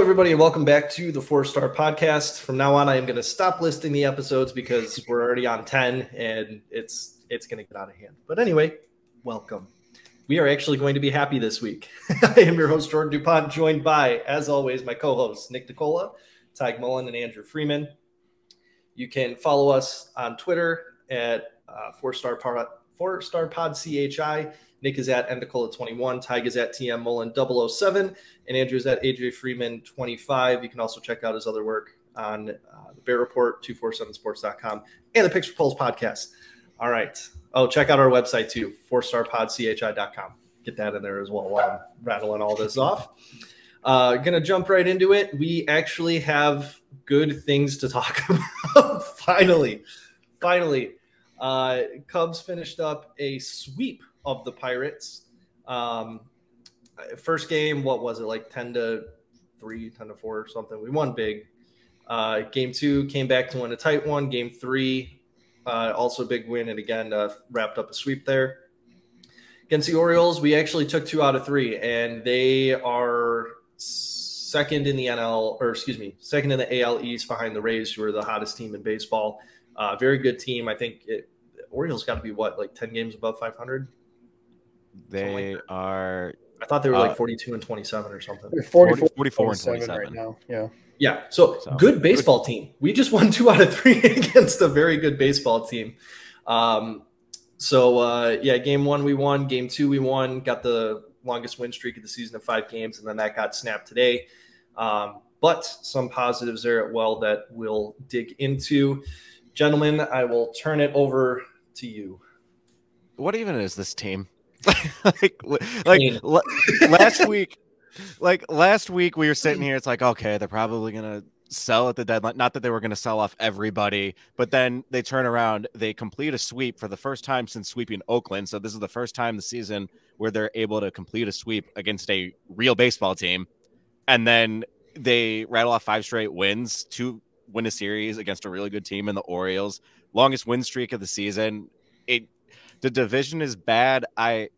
everybody, and welcome back to the 4-Star Podcast. From now on, I am going to stop listing the episodes because we're already on 10, and it's going to get out of hand. But anyway, welcome. We are actually going to be happy this week. I am your host, Jordan DuPont, joined by, as always, my co-hosts, Nick Nicola, Teige Mullen, and Andrew Freeman. You can follow us on Twitter at 4-Star Pod CHI. Nick is at Nicola21, Teige is at TM Mullen 007, and Andrew is at AJ Freeman 25. You can also check out his other work on the Bear Report, 247sports.com, and the Picks for Polls podcast. All right. Oh, check out our website too, 4starpodchi.com. Get that in there as well while I'm rattling all this off. Gonna jump right into it. We actually have good things to talk about. Finally. Cubs finished up a sweep of the Pirates. First game, what was it, like 10-3, 10-4 or something? We won big. Game 2 came back to win a tight one. Game 3, also a big win, and again, wrapped up a sweep there. Against the Orioles, we actually took 2 out of 3, and they are second in the AL East behind the Rays, who are the hottest team in baseball. Very good team. I think Orioles got to be, like 10 games above 500? They are. I thought they were like 42 and 27 or something. They're 44 and 27 right now. Yeah. Yeah. So good baseball team. We just won 2 out of 3 against a very good baseball team. Game 1 we won. Game 2 we won. Got the longest win streak of the season of 5 games, and then that got snapped today. But some positives there that we'll dig into. Gentlemen, I will turn it over to you. What even is this team? last week we were sitting here, it's like, okay, they're probably gonna sell at the deadline. Not that they were gonna sell off everybody, but then they turn around, they complete a sweep for the first time since sweeping Oakland. So this is the first time this season where they're able to complete a sweep against a real baseball team, and then they rattle off 5 straight wins to win a series against a really good team in the Orioles. Longest win streak of the season. The division is bad. I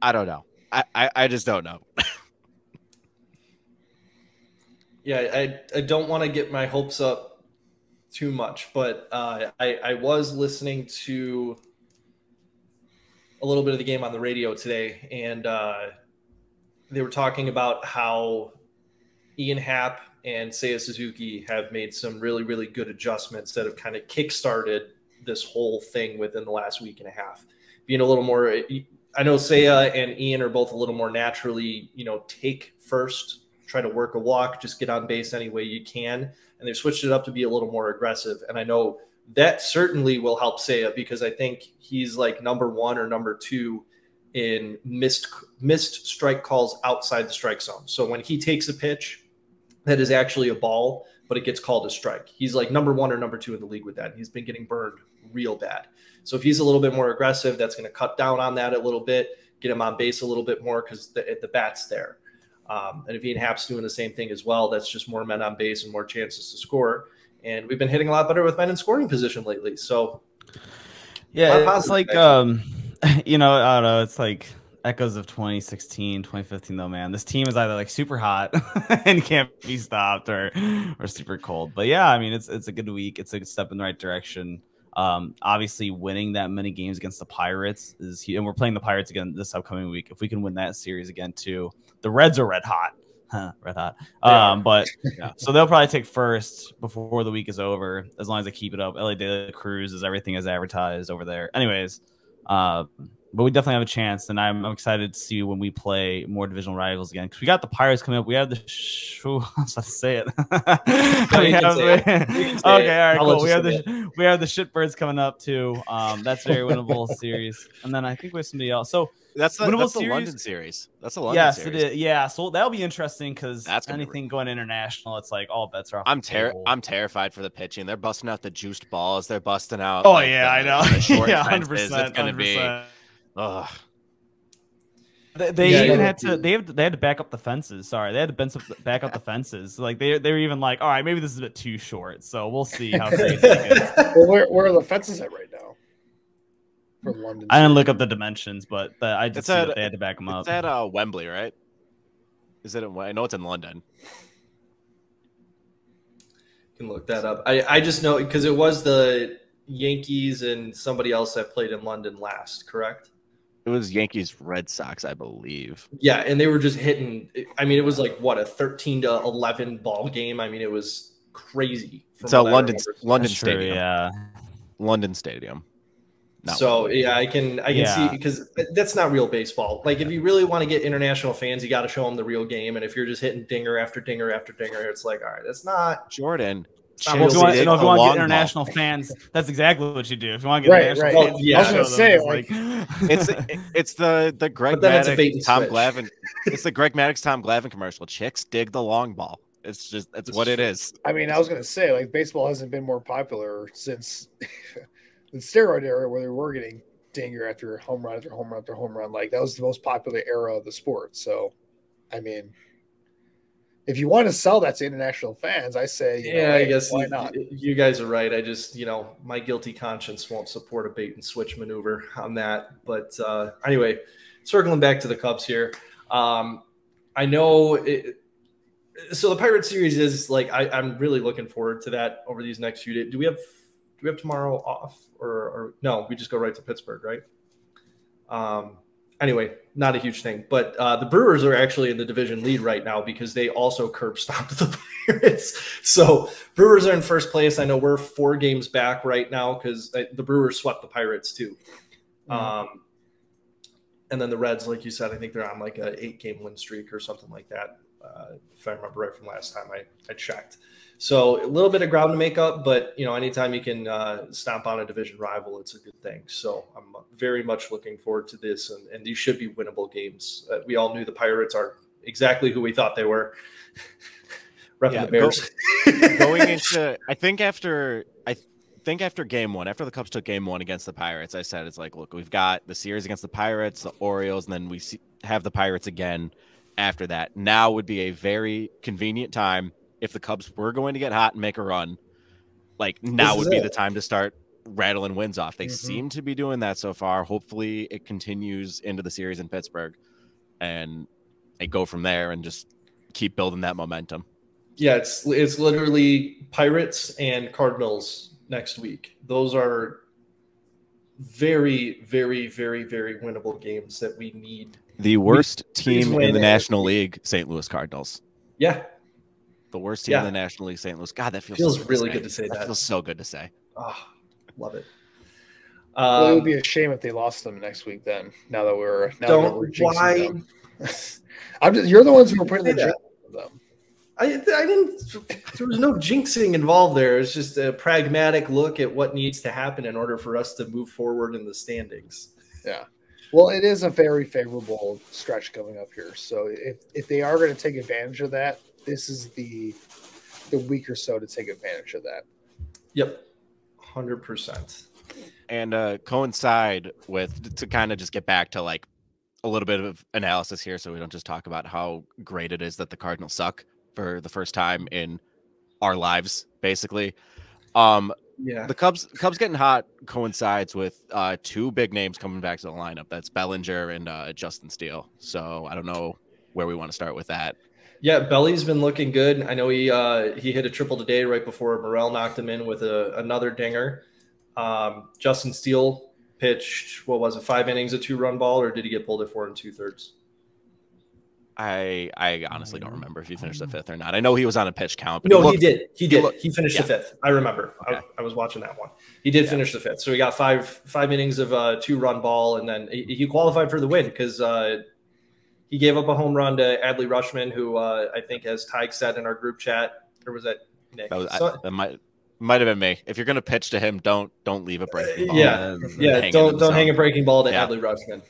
don't know. I just don't know. Yeah, I don't want to get my hopes up too much, but I was listening to a little bit of the game on the radio today, and they were talking about how Ian Happ and Seiya Suzuki have made some really, really good adjustments that have kind of kickstarted this whole thing within the last week and a half. Being a little more, I know Seiya and Ian are both a little more naturally, take first, try to work a walk, just get on base any way you can. And they've switched it up to be a little more aggressive. And I know that certainly will help Seiya, because I think he's like number 1 or number 2 in missed strike calls outside the strike zone. So when he takes a pitch that is actually a ball, but it gets called a strike, he's like number 1 or number 2 in the league with that. He's been getting burned real bad. So if he's a little bit more aggressive, that's going to cut down on that a little bit, get him on base a little bit more because the bat's there. And if Ian Happ's doing the same thing as well, that's just more men on base and more chances to score. And we've been hitting a lot better with men in scoring position lately. So yeah, it's like, I don't know, it's like echoes of 2016, 2015 though, man. This team is either like super hot and can't be stopped or super cold. But yeah, I mean, it's a good week. It's a good step in the right direction. Obviously winning that many games against the Pirates is huge, and we're playing the Pirates again this upcoming week. If we can win that series again too, the Reds are red hot. But yeah, so they'll probably take first before the week is over, as long as they keep it up. LA De La Cruz is everything as advertised over there. Anyways, but we definitely have a chance, and I'm excited to see when we play more divisional rivals again, because we got the Pirates coming up. We have the I was about to say it. Okay, all right, cool. We have the Shitbirds coming up too. That's a very winnable series, and then I think we have somebody else. So that's the London series. That's a London series. Yes, it is. Yeah, so that'll be interesting, because anything going international, it's like all bets are off. I'm terrified for the pitching. They're busting out the juiced balls. They're busting out. Oh yeah, I know. Yeah, 100%. It's going to be. Ugh. They had to back up the fences. Sorry, they had to back up the fences. Like they were even like, all right, maybe this is a bit too short. So we'll see how crazy it is. Well, where are the fences at right now? For London, I didn't look up the dimensions, but I just see that they had to back them up. It's at Wembley, right? Is it? I know it's in London. can look that up. I just know because it was the Yankees and somebody else that played in London last, correct? It was Yankees Red Sox, I believe. Yeah, and they were just hitting. I mean, it was like what, a 13-11 ball game. I mean, it was crazy. So London That's Stadium. true, yeah. London Stadium. So yeah, I can see, because that's not real baseball. Like if you really want to get international fans, you got to show them the real game. And if you're just hitting dinger after dinger after dinger, it's like, all right, that's not Jordan. Well, if you want to get international fans, that's exactly what you do. If you want to get international fans, yeah, I was gonna say it's the Greg Maddux Tom Glavine. It's the Greg Maddux Tom Glavine commercial. Chicks dig the long ball. It's what it is. I mean, I was gonna say, like, baseball hasn't been more popular since the steroid era, where they were getting dinger after home run after home run after home run. Like, that was the most popular era of the sport. So, I mean, if you want to sell that to international fans, I say, I guess why not? You guys are right. I just, my guilty conscience won't support a bait and switch maneuver on that. But anyway, circling back to the Cubs here. I know so the Pirates series is like, I'm really looking forward to that over these next few days. Do we have tomorrow off or no, we just go right to Pittsburgh, right? Anyway, not a huge thing, but the Brewers are actually in the division lead right now because they also curb stomped the Pirates. So Brewers are in first place. I know we're 4 games back right now because the Brewers swept the Pirates too. Mm-hmm. And then the Reds, like you said, I think they're on like a 8-game win streak or something like that. If I remember right from last time I checked. So a little bit of ground to make up, but anytime you can stomp on a division rival, it's a good thing. So I'm very much looking forward to this, and these should be winnable games. We all knew the Pirates are exactly who we thought they were. Repping the Bears. Going into, I think after game 1, after the Cubs took game 1 against the Pirates, I said, it's like, look, we've got the series against the Pirates, the Orioles, and then we have the Pirates again after that. Now would be a very convenient time. If the Cubs were going to get hot and make a run, like now would be the time to start rattling wins off. They seem to be doing that so far. Hopefully it continues into the series in Pittsburgh and they go from there and just keep building that momentum. Yeah, it's literally Pirates and Cardinals next week. Those are very, very, very, very winnable games that we need. The worst team in the National League, St. Louis Cardinals. Yeah. The worst team in the National League, St. Louis. God, that feels really good to say. That feels so good to say. Oh, love it. Well, it would be a shame if they lost them next week. Then, now that we're jinxing them. You're the ones who were putting the jinx on them. I didn't. There was no jinxing involved there. It's just a pragmatic look at what needs to happen in order for us to move forward in the standings. Yeah. Well, it is a very favorable stretch coming up here. So if they are going to take advantage of that, this is the week or so to take advantage of that. Yep, 100%. And coincide with, to kind of just get back to like a little bit of analysis here, so we don't just talk about how great it is that the Cardinals suck for the first time in our lives, basically. Yeah, the Cubs getting hot coincides with 2 big names coming back to the lineup. That's Bellinger and Justin Steele. So I don't know where we want to start with that. Yeah, Belly's been looking good. I know he hit a triple today right before Morel knocked him in with another dinger. Justin Steele pitched, 5 innings, a 2-run ball, or did he get pulled at 4 2/3? I honestly don't remember if he finished the 5th or not. I know he was on a pitch count. But no, he did. He finished the 5th. I remember. Okay. I was watching that one. He did finish the 5th. So he got five innings of a 2-run ball, and then he qualified for the win because he gave up a home run to Adley Rutschman, who I think, as Teige said in our group chat, or was that Nick? That might have been me. If you're going to pitch to him, don't leave a breaking ball. Don't hang a breaking ball to Adley Rutschman.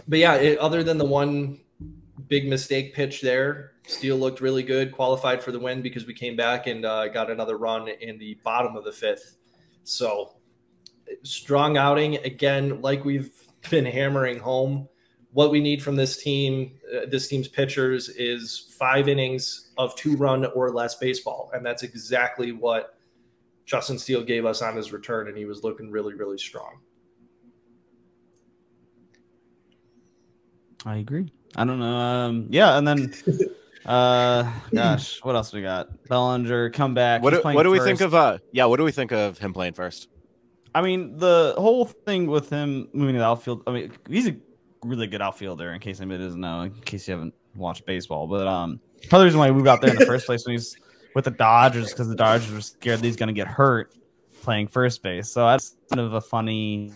But yeah, other than the one big mistake pitch there, Steele looked really good, qualified for the win because we came back and got another run in the bottom of the 5th. So strong outing again, like we've been hammering home. What we need from this team's pitchers is 5 innings of 2-run or less baseball. And that's exactly what Justin Steele gave us on his return. And he was looking really, really strong. I agree. I don't know. And then Gosh, what else we got? Bellinger come back. What do we think of what do we think of him playing first? I mean, the whole thing with him moving to the outfield, I mean, he's a really good outfielder, in case anybody doesn't know, in case you haven't watched baseball. But part of the reason why he moved out there in the first place when he's with the Dodgers, because the Dodgers were scared that he's going to get hurt playing first base. So that's kind of a funny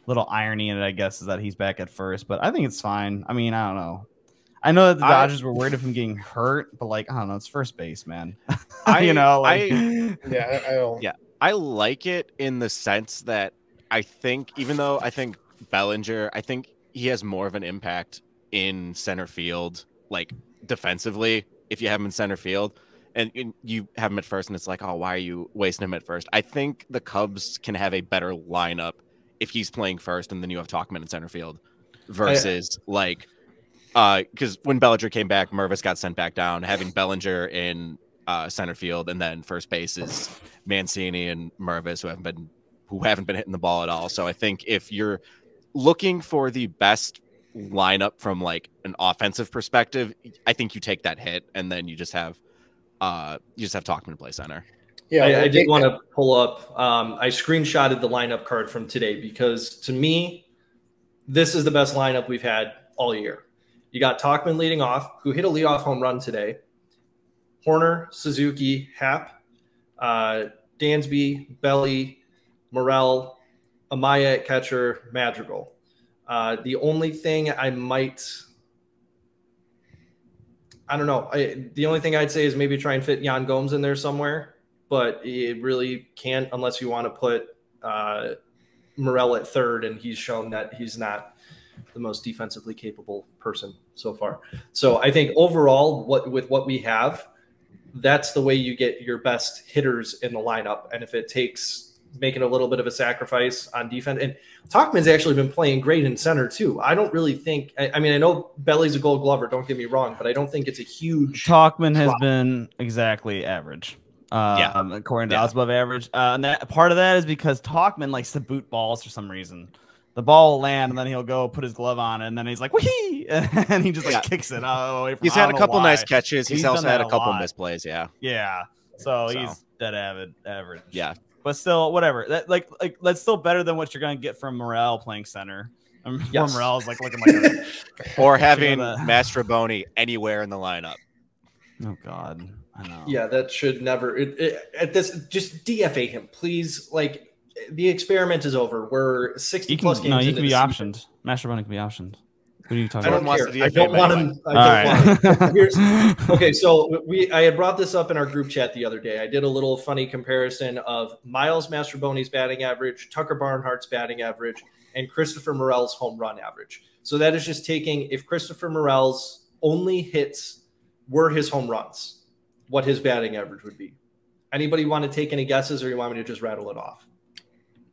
little irony in it, I guess, is that he's back at first. But I think it's fine. I mean, I don't know. I know that the Dodgers were worried of him getting hurt, but like, I don't know, it's first base, man. I like it in the sense that I think, even though I think Bellinger, I think he has more of an impact in center field, like defensively, if you have him in center field and you have him at first and it's like, oh, why are you wasting him at first? I think the Cubs can have a better lineup if he's playing first and then you have Tauchman in center field versus because when Bellinger came back, Mervis got sent back down. Having Bellinger in center field and then first base is Mancini and Mervis, who haven't been hitting the ball at all. So I think if you're looking for the best lineup from like an offensive perspective, I think you take that hit and then you just have Tauchman play center. Yeah, I did want to pull up. I screenshotted the lineup card from today because to me, this is the best lineup we've had all year. You got Tauchman leading off, who hit a leadoff home run today. Horner, Suzuki, Happ, Dansby, Belly, Morel, Amaya at catcher, Madrigal. The only thing the only thing I'd say is maybe try and fit Yan Gomes in there somewhere, but it really can't unless you want to put Morel at third, and he's shown that he's not the most defensively capable person so far. So I think overall, with what we have, that's the way you get your best hitters in the lineup. And if it takes making a little bit of a sacrifice on defense, and Tauchman's actually been playing great in center too. I don't really think, I mean, I know Belly's a Gold Glover, don't get me wrong, but I don't think it's a huge Tauchman has been exactly average. According to us, above average. And that part of that is because Tauchman likes to boot balls for some reason. The ball will land, and then he'll go put his glove on, and then he's like, "Wee!" and he just kicks it away from. He's had a couple nice catches. He's also had a couple misplays. Yeah. So he's dead average. Yeah, but still, whatever. That like that's still better than what you're gonna get from Morel playing center. Morel's like looking like or having Mastroboni anywhere in the lineup. Oh God, I know. Yeah, that should never. Just DFA him, please. Like. The experiment is over. We're 60 plus games. No, you can be optioned. Mastroboni can be optioned. Who are you talking about? I don't want him. I don't want him. Okay, so I had brought this up in our group chat the other day. I did a little funny comparison of Miles Mastroboni's batting average, Tucker Barnhart's batting average, and Christopher Morel's home run average. So that is just taking if Christopher Morel's only hits were his home runs, what his batting average would be. Anybody want to take any guesses, or you want me to just rattle it off?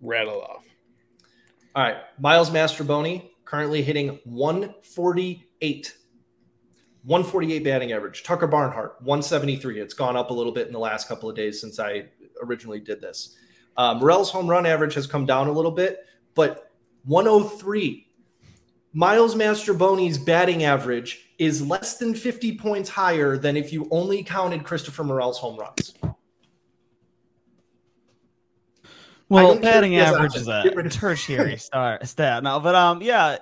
Rattle off. All right. Miles Mastroboni currently hitting 148. 148 batting average. Tucker Barnhart, 173. It's gone up a little bit in the last couple of days since I originally did this. Morel's home run average has come down a little bit, but 103. Miles Mastroboni's batting average is less than 50 points higher than if you only counted Christopher Morel's home runs. Well, batting average is a tertiary stat now, but yeah,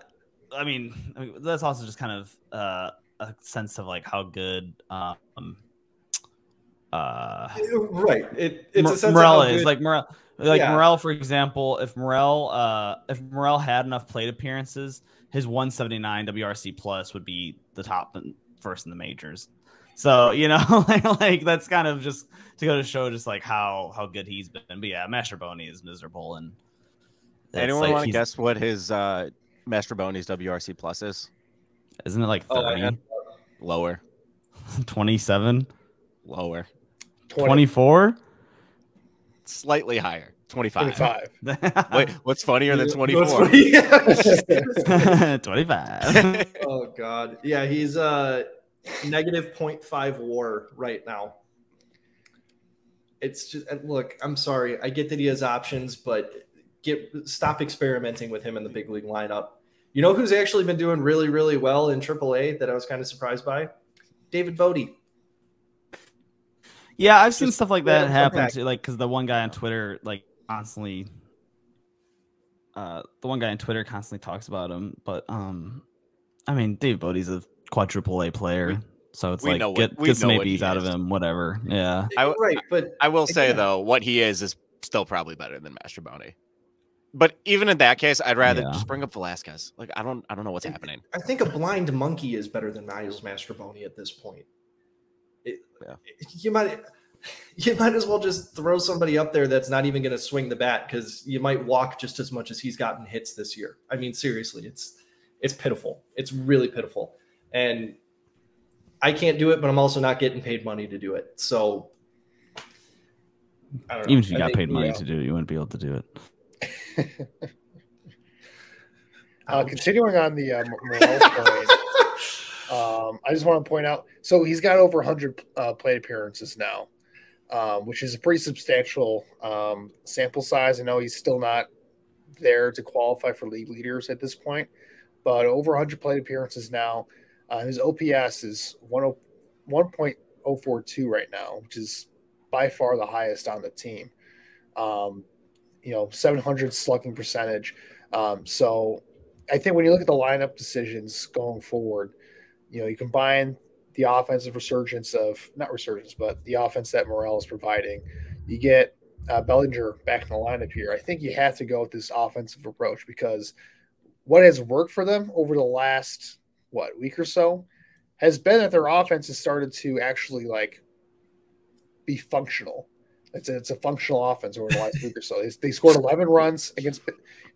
I mean that's also just kind of a sense of like how good right. It's a sense Morel of how is good. like Morel, for example. If Morel had enough plate appearances, his 179 WRC plus would be the top and first in the majors. So, like that's kind of just to go to show just like how good he's been. But yeah, Mastroboni is miserable. And anyone want to guess what his Mastroboni's WRC plus is? Isn't it like 30? Lower. 27? Lower. 24? Slightly higher. 25. Wait, what's funnier than 24? 25. Oh God. Yeah, he's negative 0.5 WAR right now. It's just, look, I'm sorry. I get that he has options, but stop experimenting with him in the big league lineup. You know who's actually been doing really, really well in AAA that I was kind of surprised by? David Bodie. Yeah, I've seen stuff like that happen too. Like, because the one guy on Twitter, constantly talks about him. But I mean, David Bodie's a quadruple A player, so it's get some ABs out of him, whatever. Yeah, right. But I will say though, what he is still probably better than Mastrobuoni. But even in that case, I'd rather just bring up Velasquez. Like, I don't know what's happening. I think a blind monkey is better than Miles Mastrobuoni at this point. You might as well just throw somebody up there that's not even going to swing the bat, because you might walk just as much as he's gotten hits this year. I mean, seriously, it's pitiful. It's really pitiful. And I can't do it, but I'm also not getting paid money to do it. So I don't know. Even if you got paid money to do it, you wouldn't be able to do it. Continuing on the Morales point, I just want to point out, so he's got over 100 plate appearances now, which is a pretty substantial sample size. I know he's still not there to qualify for league leaders at this point, but over 100 plate appearances now. His OPS is 1.042 right now, which is by far the highest on the team. 700 slugging percentage. So I think when you look at the lineup decisions going forward, you combine the offensive but the offense that Morel is providing. You get Bellinger back in the lineup here. I think you have to go with this offensive approach, because what has worked for them over the last week or so has been that their offense has started to actually be functional. It's a functional offense over the last week or so. They scored 11 runs against,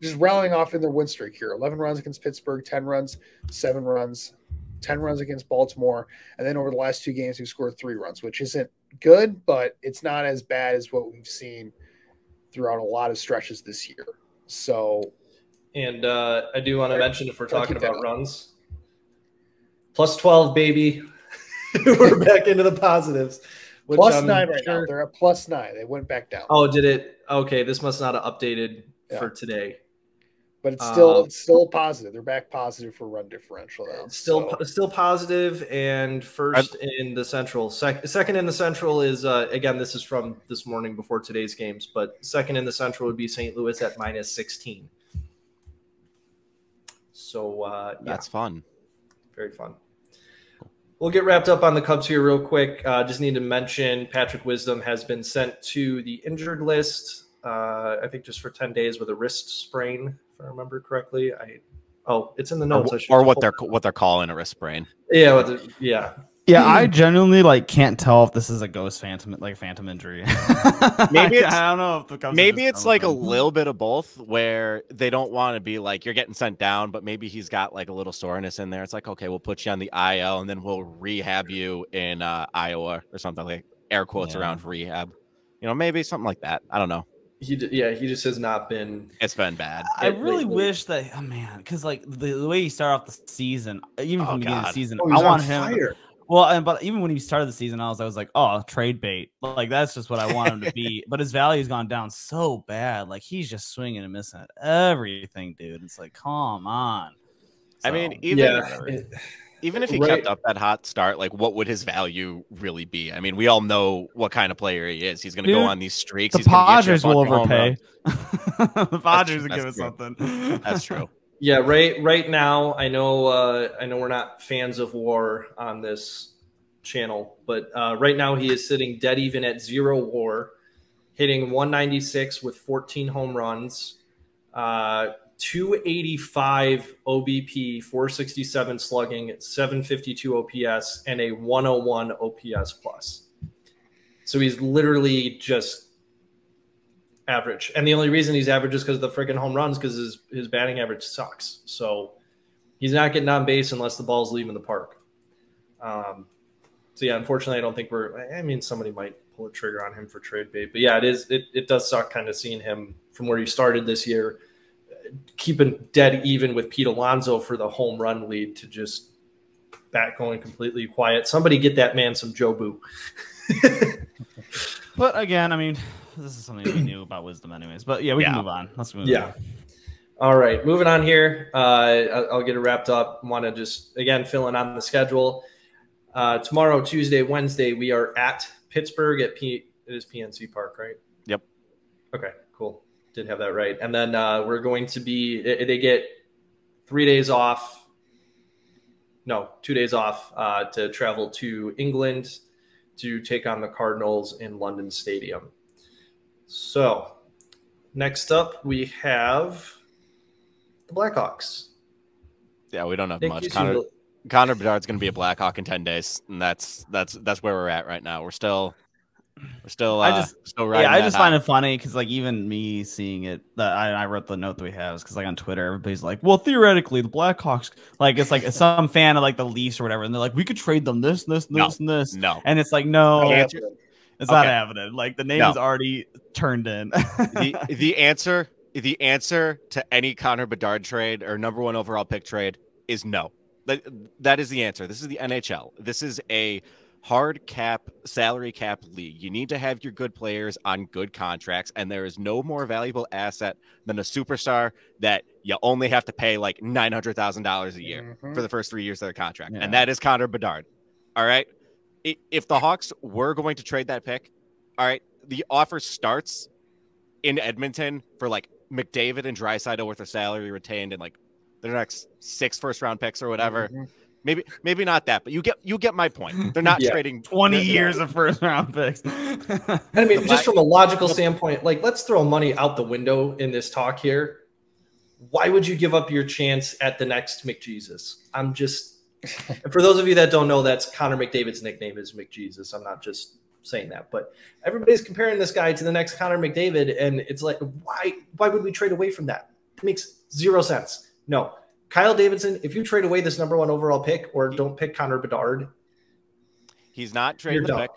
just rallying off in their win streak here. 11 runs against Pittsburgh, 10 runs, 7 runs, 10 runs against Baltimore. And then over the last 2 games, we've scored 3 runs, which isn't good, but it's not as bad as what we've seen throughout a lot of stretches this year. So, and I do want to mention, if we're talking about runs, plus 12, baby. We're back into the positives. Plus 9 right now. They're at plus 9. They went back down. Oh, did it? Okay, this must not have updated for today. But it's still positive. They're back positive for run differential now. Still positive, and first in the Central. Second in the Central is again, this is from this morning before today's games, but second in the Central would be St. Louis at minus 16. So that's fun. Very fun. We'll get wrapped up on the Cubs here real quick. Just need to mention Patrick Wisdom has been sent to the injured list, I think just for 10 days with a wrist sprain, if I remember correctly. It's in the notes. Or what they're calling a wrist sprain. Yeah, Yeah, I genuinely can't tell if this is a ghost phantom injury. Maybe I don't know if the Cubs maybe it's a little bit of both, where they don't want to be you're getting sent down, but maybe he's got a little soreness in there. It's okay, we'll put you on the IL and then we'll rehab you in Iowa or something, air quotes around rehab. Maybe something like that. I don't know. He just has not been. It's been bad. I really wish that, because the way he started off the season, even from the beginning of the season, I want him. Fire. Well, but even when he started the season, I was like, oh, trade bait. That's just what I want him to be. But his value's gone down so bad. He's just swinging and missing at everything, dude. It's come on. So, I mean, even if he kept up that hot start, what would his value really be? I mean, we all know what kind of player he is. He's going to go on these streaks. The Padres will overpay. The Padres will give us something. That's true. Yeah, right now, I know we're not fans of WAR on this channel, but right now he is sitting dead even at 0 WAR, hitting 196 with 14 home runs, 285 OBP, 467 slugging, 752 OPS, and a 101 OPS plus. So he's literally just average, and the only reason he's average is because of the freaking home runs, because his batting average sucks. So he's not getting on base unless the ball's leaving the park. So yeah, unfortunately, I don't think somebody might pull a trigger on him for trade bait, but yeah, it does suck kind of seeing him from where he started this year, keeping dead even with Pete Alonso for the home run lead, to just bat going completely quiet. Somebody get that man some Jobu. But again, I mean, this is something we knew about Wisdom anyways. But yeah, we can move on. Let's move on. All right, moving on here. I'll get it wrapped up. Want to just, again, fill in on the schedule. Tomorrow, Tuesday, Wednesday, we are at Pittsburgh at it is PNC Park, right? Yep. Okay, cool. Did have that right. And then we're going to be, they get 3 days off. No, 2 days off to travel to England to take on the Cardinals in London Stadium. So next up, we have the Blackhawks. Yeah, we don't have much. Connor Bedard's going to be a Blackhawk in 10 days, and that's where we're at right now. We're still riding. I just find it funny because like even me seeing it, that I wrote the note that we have because like on Twitter, everybody's like, well, theoretically the Blackhawks, like it's like some fan of like the Leafs or whatever, and they're like, we could trade them this, and this. No, and it's like no, it's not happening. Like the name is already turned in. the answer to any Connor Bedard trade or number 1 overall pick trade is no. That is the answer. This is the NHL. This is a hard cap, salary cap league. You need to have your good players on good contracts, and there is no more valuable asset than a superstar that you only have to pay like $900,000 a year for the first 3 years of their contract. And that is Connor Bedard. All right. If the Hawks were going to trade that pick, all right, the offer starts in Edmonton for like McDavid and Draisaitl with their salary retained and like their next 6 first-round picks or whatever. Maybe not that, but you get my point. They're not trading 20 years of first-round picks. I mean, just from a logical standpoint, like let's throw money out the window in this talk here. Why would you give up your chance at the next McJesus? I'm just, for those of you that don't know, that's Connor McDavid's nickname is McJesus. I'm not just saying that, but everybody's comparing this guy to the next Connor McDavid, and it's like, why would we trade away from that? It makes 0 sense. No, Kyle Davidson, if you trade away this number 1 overall pick or don't pick Connor Bedard, he's not trading the pick.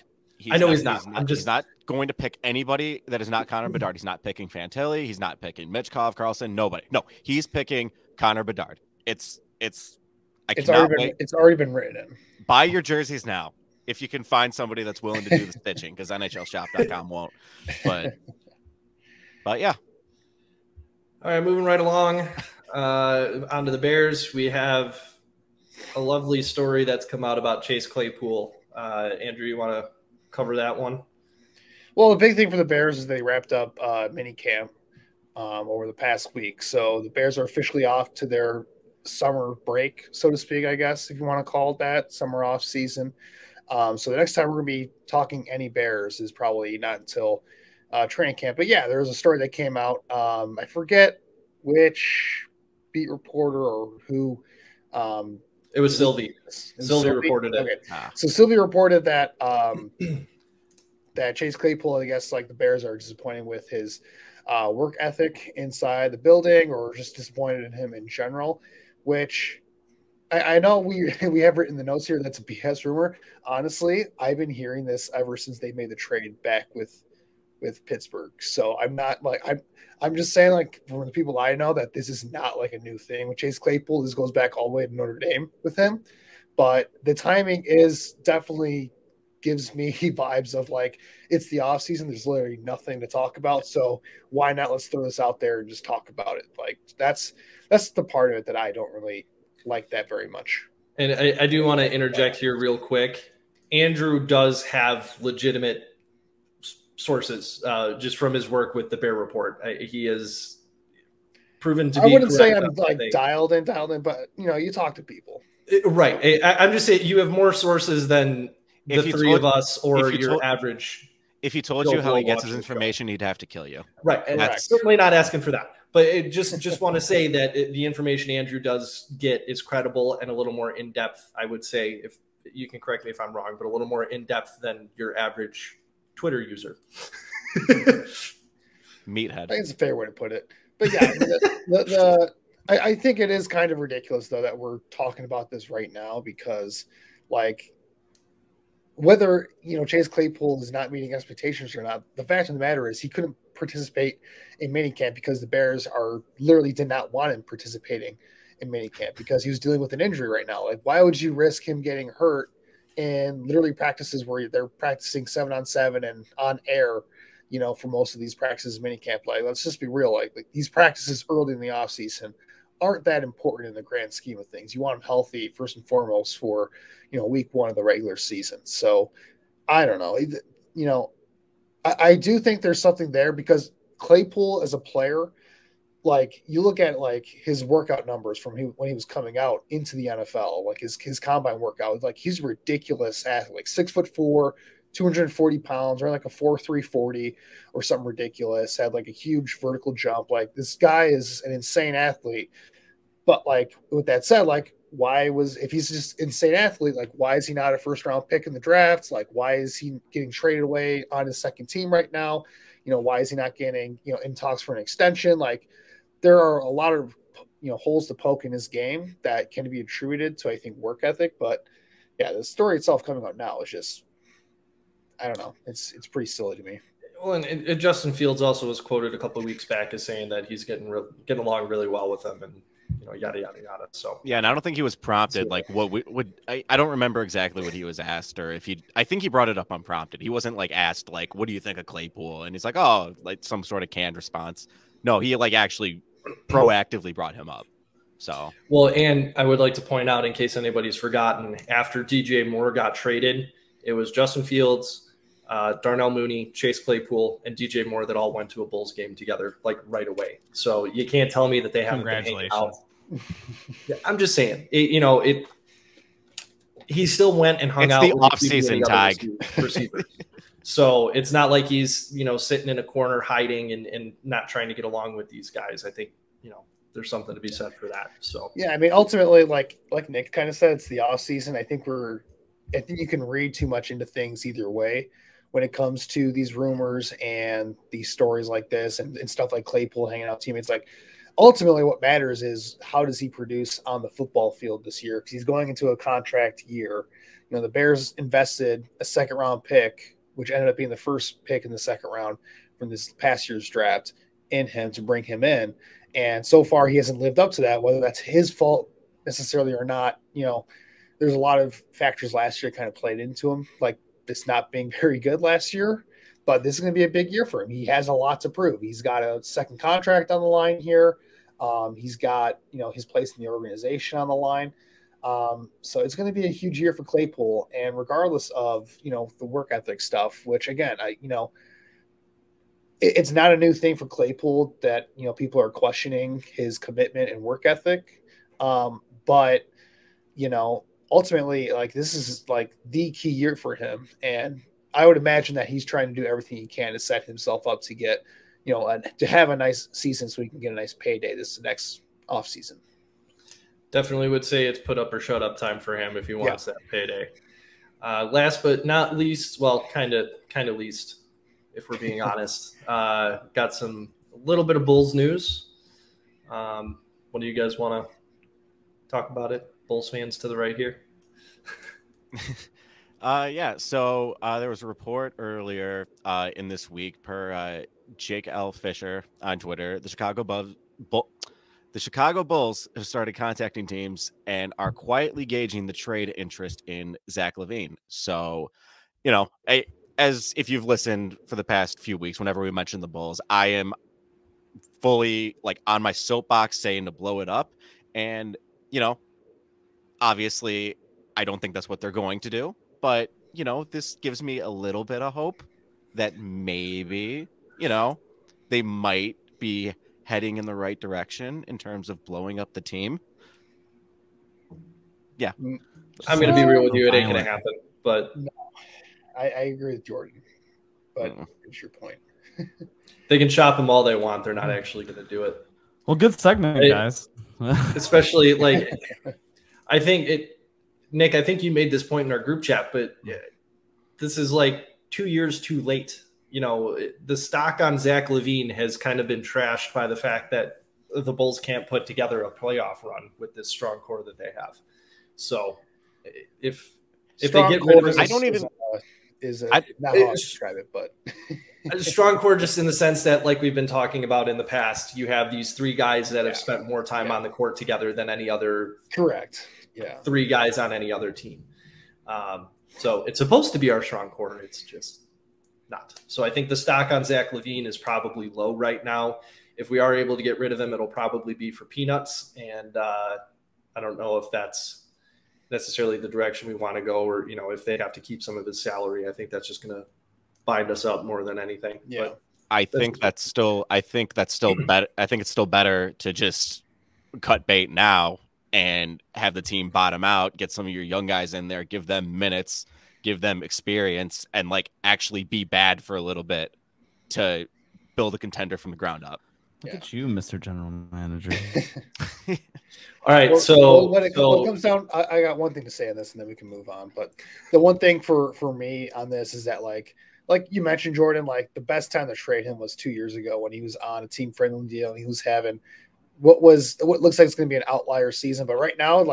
I know he's not. He's not going to pick anybody that is not Connor Bedard. He's not picking Fantilli. He's not picking Mitchkov, Carlson. Nobody. No, he's picking Connor Bedard. It's already been written in. Buy your jerseys now if you can find somebody that's willing to do the stitching, because NHLShop.com won't. But yeah. All right, moving right along. Onto the Bears, we have a lovely story that's come out about Chase Claypool. Andrew, you want to cover that one? Well, the big thing for the Bears is they wrapped up mini camp over the past week. So the Bears are officially off to their summer break, so to speak, I guess, if you want to call it that, summer off season. So the next time we're going to be talking any Bears is probably not until training camp. But yeah, there was a story that came out. I forget which beat reporter or who. It was Sylvie. Sylvie reported it. Okay. So Sylvie reported that that Chase Claypool, I guess, like the Bears are disappointed with his work ethic inside the building, or just disappointed in him in general. Which I know we have written in the notes here that's a BS rumor. Honestly, I've been hearing this ever since they made the trade back with Pittsburgh. So I'm not like I'm just saying, like, from the people I know, that this is not like a new thing with Chase Claypool. This goes back all the way to Notre Dame with him. But the timing is definitely gives me vibes of like it's the off season. There's literally nothing to talk about. So why not? Let's throw this out there and just talk about it. Like that's the part of it that I don't really like that very much. And I do want to interject here real quick. Andrew does have legitimate sources just from his work with the Bear Report. He is proven to be. I wouldn't say I'm like dialed in, but you talk to people. Right. I'm just saying you have more sources than the three of us or your average. If he told you how he gets his information, he'd have to kill you. Right. And that's certainly not asking for that. But just want to say that the information Andrew does get is credible and a little more in-depth, I would say, if you can correct me if I'm wrong, but a little more in-depth than your average Twitter user. Meathead. I think it's a fair way to put it. But yeah, I think it is kind of ridiculous, though, that we're talking about this right now because, like, whether, Chase Claypool is not meeting expectations or not, the fact of the matter is he couldn't participate in minicamp because the Bears literally did not want him participating in minicamp because he was dealing with an injury right now. Like, why would you risk him getting hurt in literally practices where they're practicing 7-on-7 and on air, for most of these practices minicamp? Like, let's just be real. Like these practices early in the off season aren't that important in the grand scheme of things. You want him healthy first and foremost for, week 1 of the regular season. So I don't know. I do think there's something there because Claypool as a player, like you look at like his workout numbers from when he was coming out into the NFL, like his combine workout, like he's a ridiculous athlete, like 6'4", 240 pounds, or like a 4.3 40 or something ridiculous, had like a huge vertical jump. Like this guy is an insane athlete. But like with that said, like if he's just insane athlete, like why is he not a first round pick in the drafts? Like why is he getting traded away on his second team right now? Why is he not getting, in talks for an extension? Like there are a lot of, holes to poke in his game that can be attributed to, I think, work ethic. But yeah, the story itself coming out now is just, I don't know. It's pretty silly to me. Well, and Justin Fields also was quoted a couple of weeks back as saying that he's getting along really well with them, and yada yada yada. So yeah, and I don't think he was prompted. Like what I don't remember exactly what he was asked, or if I think he brought it up unprompted. He wasn't like asked like, "What do you think of Claypool?" And he's like, "Oh," like some sort of canned response. No, he like actually proactively brought him up. So well, and I would like to point out, in case anybody's forgotten, after DJ Moore got traded, it was Justin Fields, Darnell Mooney, Chase Claypool, and DJ Moore that all went to a Bulls game together, like right away. So you can't tell me that they haven't been hanging out. Yeah, I'm just saying, he still went and hung out. It's the off-season tag. Receivers. So it's not like he's, sitting in a corner hiding and not trying to get along with these guys. I think, there's something to be said for that. So yeah, I mean, ultimately, like Nick kind of said, it's the off-season. I think you can read too much into things either way when it comes to these rumors and these stories like this and stuff like Claypool hanging out with teammates. Like ultimately what matters is how does he produce on the football field this year? Because he's going into a contract year. The Bears invested a second-round pick, which ended up being the first pick in the second round from this past year's draft, in him to bring him in. And so far he hasn't lived up to that, whether that's his fault necessarily or not. There's a lot of factors last year kind of played into him, like this not being very good last year, but this is going to be a big year for him. He has a lot to prove. He's got a second contract on the line here. He's got, his place in the organization on the line. So it's going to be a huge year for Claypool. And regardless of, the work ethic stuff, which again, it's not a new thing for Claypool that, people are questioning his commitment and work ethic. But, ultimately, like this is like the key year for him. And I would imagine that he's trying to do everything he can to set himself up to get, to have a nice season so he can get a nice payday this next off season. Definitely would say it's put up or shut up time for him if he wants that payday. Last but not least, well, kind of least, if we're being honest, got a little bit of Bulls news. What do you guys want to talk about it? Bulls fans to the right here. So there was a report earlier in this week per Jake L. Fisher on Twitter. The Chicago Bulls have started contacting teams and are quietly gauging the trade interest in Zach Lavine. So, as if you've listened for the past few weeks, whenever we mention the Bulls, I am fully like on my soapbox saying to blow it up. And, obviously I don't think that's what they're going to do, but this gives me a little bit of hope that maybe, they might be heading in the right direction in terms of blowing up the team. Yeah. I'm going to be real with you. It ain't going to happen, but no, I agree with Jordan, but what's your point? They can shop them all they want. They're not actually going to do it. Well, good segment, guys. Especially like, Nick, I think you made this point in our group chat, but this is like 2 years too late. The stock on Zach Lavine has kind of been trashed by the fact that the Bulls can't put together a playoff run with this strong core that they have. So if they get rid of it, I don't even not how to describe it, but a strong core just in the sense that, like we've been talking about in the past, you have these three guys that have spent more time on the court together than any other. Correct. Yeah. Three guys on any other team. So it's supposed to be our strong core. It's just not. So I think the stock on Zach Lavine is probably low right now. If we are able to get rid of him, it'll probably be for peanuts. And I don't know if that's necessarily the direction we want to go, or, if they have to keep some of his salary, I think that's just going to bind us up more than anything. Yeah. But I think that's still better. I think it's still better to just cut bait now and have the team bottom out, get some of your young guys in there, give them minutes, give them experience, and actually be bad for a little bit to build a contender from the ground up. Look at you, Mr. General Manager. All right. When it comes down, I got one thing to say on this, and then we can move on. But the one thing for me on this is that, like you mentioned, Jordan, the best time to trade him was 2 years ago when he was on a team friendly deal and he was having what looks like it's going to be an outlier season. But right now,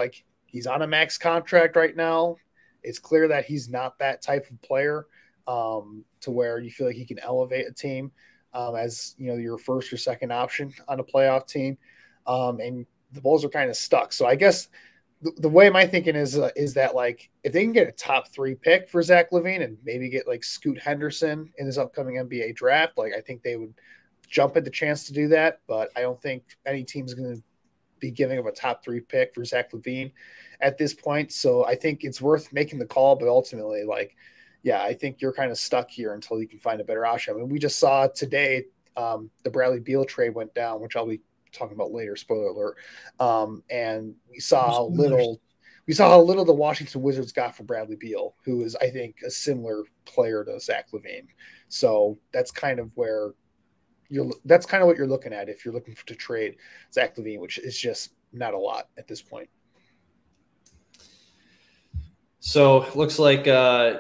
he's on a max contract right now. It's clear that he's not that type of player to where you feel like he can elevate a team as your first or second option on a playoff team. And the Bulls are kind of stuck. So I guess the way my thinking is that if they can get a top 3 pick for Zach Lavine and maybe get Scoot Henderson in his upcoming NBA draft, I think they would jump at the chance to do that. But I don't think any team's going to be giving up a top 3 pick for Zach Lavine at this point. So I think it's worth making the call, but ultimately, I think you're kind of stuck here until you can find a better option. I mean, we just saw today the Bradley Beal trade went down, which I'll be talking about later, spoiler alert. And we saw how little the Washington Wizards got for Bradley Beal, who is, I think, a similar player to Zach Lavine. So that's kind of what you're looking at if you're looking to trade Zach Lavine, which is just not a lot at this point. So looks like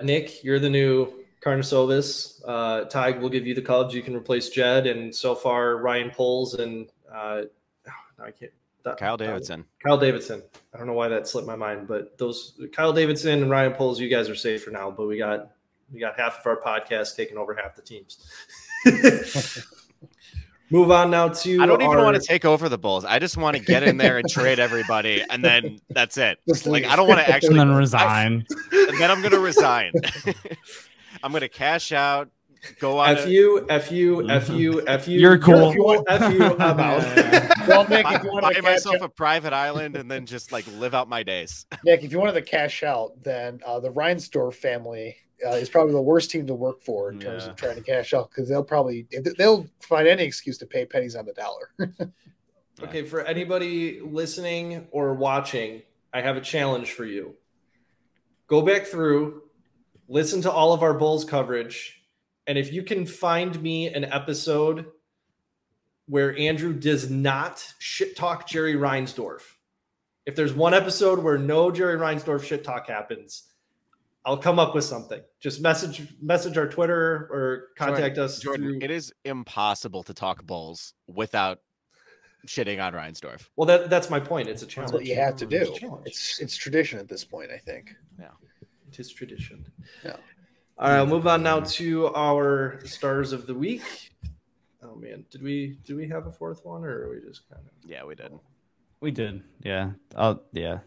Nick, you're the new Karnasovis. Teige will give you the Cubs. You can replace Jed, and so far Ryan Poles and Kyle Davidson. Kyle Davidson. I don't know why that slipped my mind, but those Kyle Davidson and Ryan Poles, you guys are safe for now. But we got half of our podcast taking over half the teams. Move on now to. I don't even want to take over the Bulls. I just want to get in there and trade everybody, and then that's it. I don't want to actually and then resign. And then I'm going to resign. I'm going to cash out. Go on. F you. You're cool. F you about. Well, Nick, if you want buy myself a private island and then just live out my days. Nick, if you wanted to cash out, then the Reinsdorf family is probably the worst team to work for in terms of trying to cash out, because they'll find any excuse to pay pennies on the dollar. Okay, for anybody listening or watching, I have a challenge for you. Go back through, listen to all of our Bulls coverage, and if you can find me an episode where Andrew does not shit talk Jerry Reinsdorf, if there's one episode where no Jerry Reinsdorf shit talk happens, I'll come up with something. Just message our Twitter or contact us. Jordan, it is impossible to talk Bulls without shitting on Reinsdorf. Well, that's my point. It's a challenge. That's what you have to do. It's tradition at this point, I think. Yeah, it is tradition. Yeah. All right, I'll move on now to our stars of the week. Oh man, did we have a fourth one, or are we just kind of? Yeah, we did. We did. Yeah. Yeah.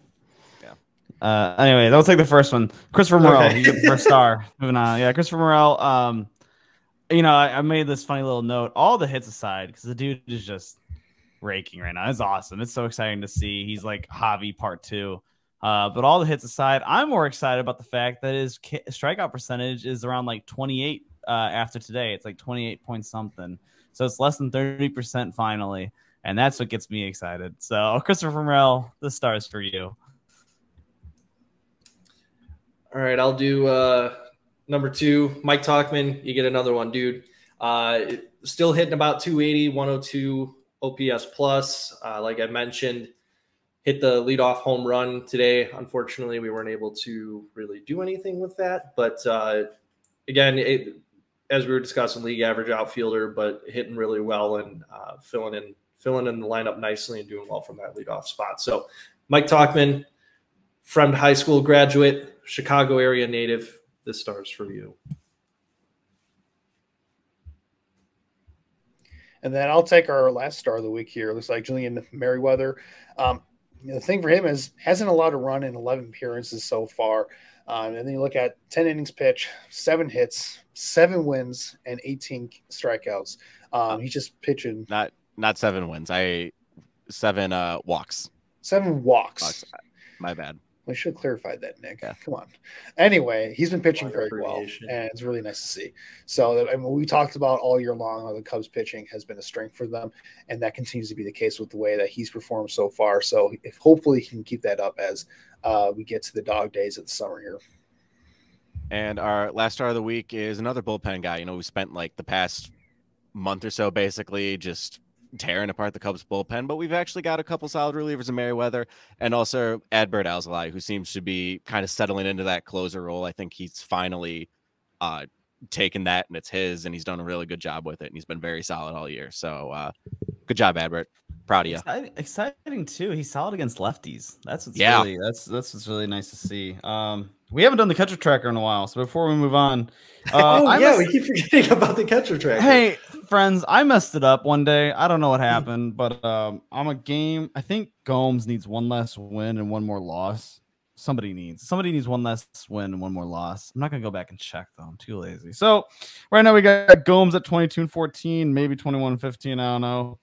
Anyway, that was the first one. Christopher Morel, okay. You get the first star. Moving on. Yeah, Christopher Morel. I made this funny little note. All the hits aside, because the dude is just raking right now. It's awesome. It's so exciting to see. He's like Javi Part 2. But all the hits aside, I'm more excited about the fact that his strikeout percentage is around 28 after today. It's 28 point something. So it's less than 30% finally. And that's what gets me excited. So Christopher Morel, the stars for you. All right, I'll do number 2. Mike Tauchman, you get another one, dude. Still hitting about 280, 102 OPS plus. Like I mentioned, hit the leadoff home run today. Unfortunately, we weren't able to really do anything with that. But again, as we were discussing, league average outfielder, but hitting really well and filling in the lineup nicely and doing well from that leadoff spot. So Mike Tauchman, Fremd High School graduate, Chicago area native, this stars for you. And then I'll take our last star of the week here. It looks like Julian Merriweather. The thing for him is hasn't allowed to run in 11 appearances so far. And then you look at 10 innings pitch, 7 hits, 7 wins, and 18 strikeouts. He's just pitching. Not 7 wins. 7 walks. 7 walks. My bad. We should have clarified that, Nick. Yeah. Come on. Anyway, he's been pitching very well, and it's really nice to see. So, I mean, we talked about all year long how the Cubs pitching has been a strength for them, and that continues to be the case with the way that he's performed so far. So, if hopefully he can keep that up as we get to the dog days of the summer here. And our last star of the week is another bullpen guy. We spent like the past month or so basically just tearing apart the Cubs bullpen, but we've actually got a couple solid relievers in Merriweather and also Adbert Alzolay, who seems to be kind of settling into that closer role. I think he's finally taken that and it's his, and he's done a really good job with it, and he's been very solid all year. So good job, Adbert. Proud of you. Exciting too. He's solid against lefties. That's what's really nice to see. We haven't done the catcher tracker in a while, so before we move on, we keep forgetting about the catcher tracker. Hey, friends, I messed it up one day. I don't know what happened, but I'm a game. I think Gomes needs one less win and one more loss. Somebody needs one less win and one more loss. I'm not gonna go back and check though. I'm too lazy. So right now we got Gomes at 22-14, maybe 21-15. I don't know.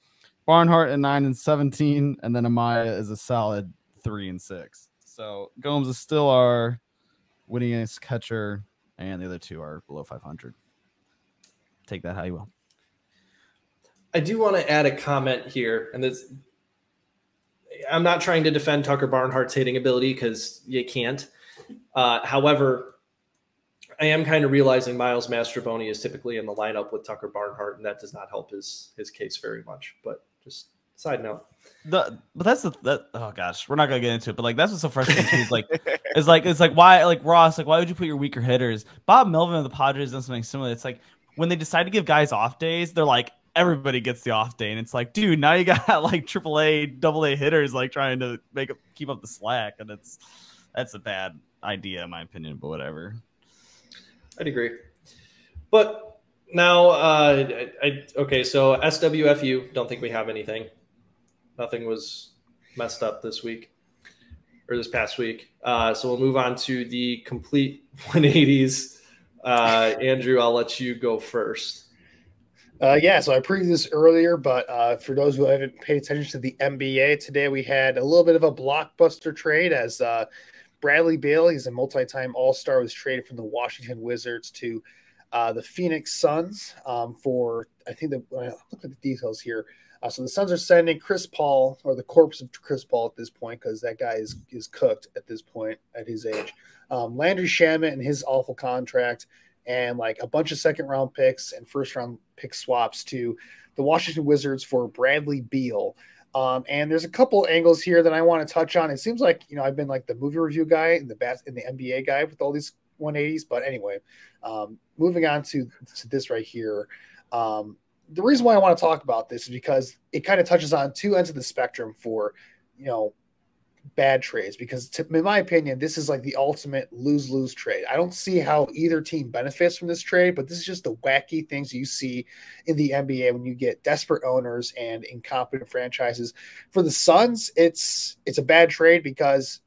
Barnhart at 9-17, and then Amaya is a solid 3-6. So Gomes is still our winningest catcher, and the other two are below 500. Take that how you will. I do want to add a comment here, and I'm not trying to defend Tucker Barnhart's hitting ability because you can't. However, I am kind of realizing Miles Mastrobuoni is typically in the lineup with Tucker Barnhart, and that does not help his case very much. But just side note. But that's oh gosh, we're not gonna get into it. But like that's what's so frustrating. It's like why, like Ross, like why would you put your weaker hitters? Bob Melvin of the Padres does something similar. It's like when they decide to give guys off days, they're like everybody gets the off day, and it's like, dude, now you got like AAA, AA hitters like trying to keep up the slack, and that's a bad idea in my opinion. But whatever. I'd agree. But now, okay, so SWFU, don't think we have anything. Nothing was messed up this week or this past week. So we'll move on to the complete 180s. Andrew, I'll let you go first. So I previewed this earlier, but for those who haven't paid attention to the NBA today, we had a little bit of a blockbuster trade as Bradley Beal, he's a multi-time All-Star, was traded from the Washington Wizards to the Phoenix Suns for, I think, look at the details here. So the Suns are sending Chris Paul, or the corpse of Chris Paul at this point, because that guy is cooked at this point at his age. Landry Shamet and his awful contract, and like a bunch of second-round picks and first-round pick swaps to the Washington Wizards for Bradley Beal. And there's a couple angles here that I want to touch on. It seems like, I've been like the movie review guy and the NBA guy with all these 180s. But anyway, moving on to this right here. The reason why I want to talk about this is because it kind of touches on two ends of the spectrum for, bad trades, because in my opinion, this is like the ultimate lose-lose trade. I don't see how either team benefits from this trade, but this is just the wacky things you see in the NBA when you get desperate owners and incompetent franchises. For the Suns, it's a bad trade because,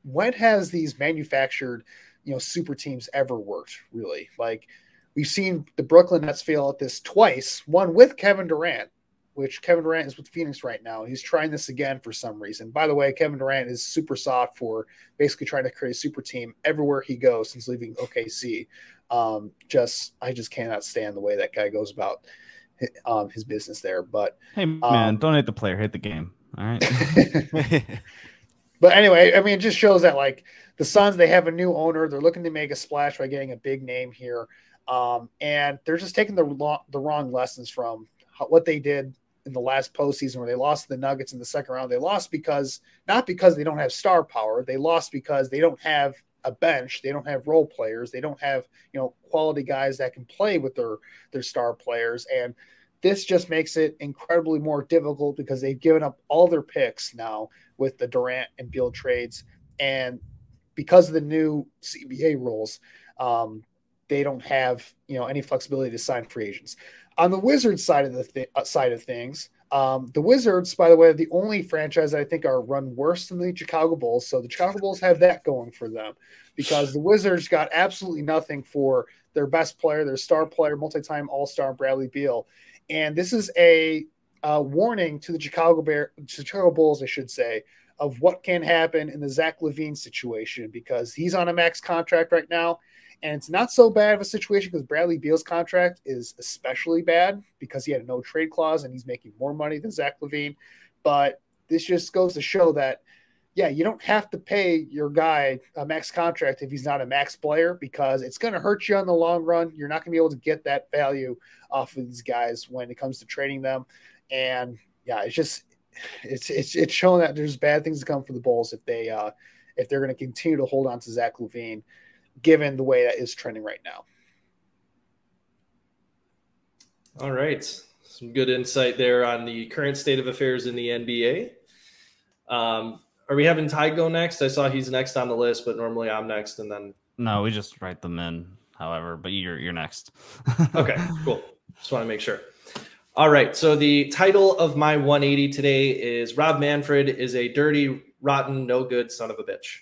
when has these manufactured, super teams ever worked, really? Like, we've seen the Brooklyn Nets fail at this twice, one with Kevin Durant, which Kevin Durant is with Phoenix right now. He's trying this again for some reason. By the way, Kevin Durant is super soft for basically trying to create a super team everywhere he goes since leaving OKC. I just cannot stand the way that guy goes about his business there. But hey, man, don't hate the player, hate the game. All right. But anyway, I mean, it just shows that like the Suns, they have a new owner. They're looking to make a splash by getting a big name here. And they're just taking the wrong lessons from what they did in the last postseason where they lost to the Nuggets in the second round. They lost not because they don't have star power. They lost because they don't have a bench. They don't have role players. They don't have, quality guys that can play with their star players. And this just makes it incredibly more difficult because they've given up all their picks now with the Durant and Beal trades. And because of the new CBA rules, they don't have, any flexibility to sign free agents. On the Wizards side of things, The Wizards, by the way, are the only franchise I think are run worse than the Chicago Bulls. So the Chicago Bulls have that going for them because the Wizards got absolutely nothing for their best player, their star player, multi-time All-Star Bradley Beal. And this is a warning to the Chicago Bulls, I should say, of what can happen in the Zach Lavine situation because he's on a max contract right now. And it's not so bad of a situation because Bradley Beal's contract is especially bad because he had a no trade clause and he's making more money than Zach Lavine. But this just goes to show that, yeah, you don't have to pay your guy a max contract if he's not a max player because it's going to hurt you on the long run. You're not going to be able to get that value off of these guys when it comes to trading them. And yeah, it's showing that there's bad things to come for the Bulls if they're going to continue to hold on to Zach Lavine, given the way that is trending right now. All right. Some good insight there on the current state of affairs in the NBA. Are we having Teige go next? I saw he's next on the list, but normally I'm next and then. No, we just write them in, however, but you're next. Okay, cool. Just want to make sure. All right. So the title of my 180 today is Rob Manfred is a dirty, rotten, no good son of a bitch.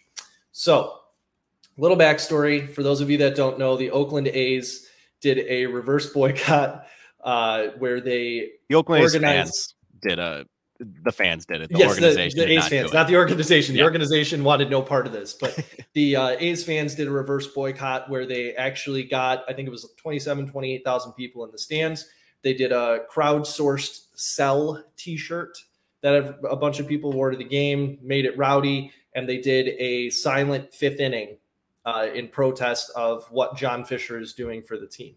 So little backstory for those of you that don't know, the Oakland A's did a reverse boycott where the Oakland fans did the fans did it. The organization the A's fans, not the organization. The organization wanted no part of this, but the A's fans did a reverse boycott where they actually got, I think it was 28,000 people in the stands. They did a crowdsourced sell t-shirt that a bunch of people wore to the game, made it rowdy, and they did a silent fifth inning in protest of what John Fisher is doing for the team.